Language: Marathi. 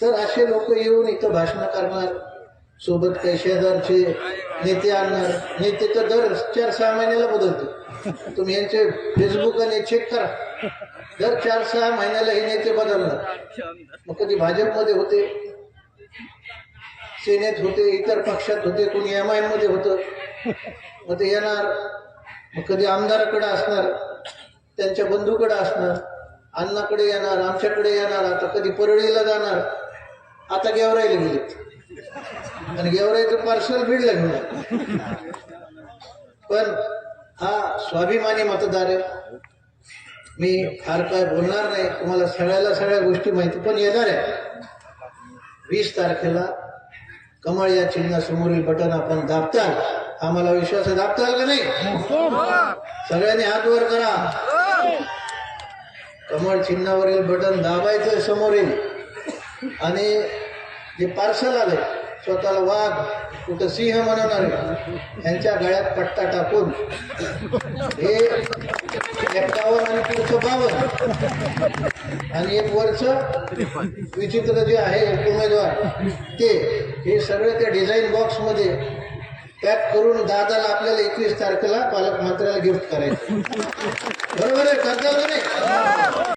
तर असे लोक येऊन इथं भाषण करणार, सोबत काही शेजारचे नेते आणणार. नेते तर दर 4-6 महिन्याला बदलते. तुम्ही यांचे फेसबुक आणि चेक करा, दर 4-6 महिन्याला हे नेते बदलणार. मग कधी भाजपमध्ये होते, सेनेत होते, इतर पक्षात होते, कोणी MIM मध्ये होतं. मग ते येणार, मग कधी आमदाराकडे असणार, त्यांच्या बंधूकडे असणार, अण्णाकडे येणार, आमच्याकडे येणार, आता कधी परळीला जाणार, आता गेवराईला गेले आणि गेवराईचं पार्सल बीडला घेऊन. पण हा स्वाभिमानी मतदार आहे. मी फार काय बोलणार नाही, तुम्हाला सगळ्या गोष्टी माहिती पण येणार आहे. 20 तारखेला कमळ या चिन्हासमोरील बटन आपण दाबताल, आम्हाला विश्वास आहे. दाबताल का नाही? सगळ्यांनी हात वर करा. कमळ चिन्हावरील बटन दाबायचं समोरील. आणि जे पार्सल आले, स्वतःला वाघ कुठं सिंह म्हणणार, यांच्या गळ्यात पट्टा टाकून हे 51 आणि पुढचं 52 आणि एक वरच विचित्र जे आहे उमेदवार ते, हे सगळं त्या डिझाईन बॉक्स मध्ये पॅक करून दादाला आपल्याला 21 तारखेला पालकमंत्र्याला गिफ्ट करायचं. बरोबर आहे? करता नाही?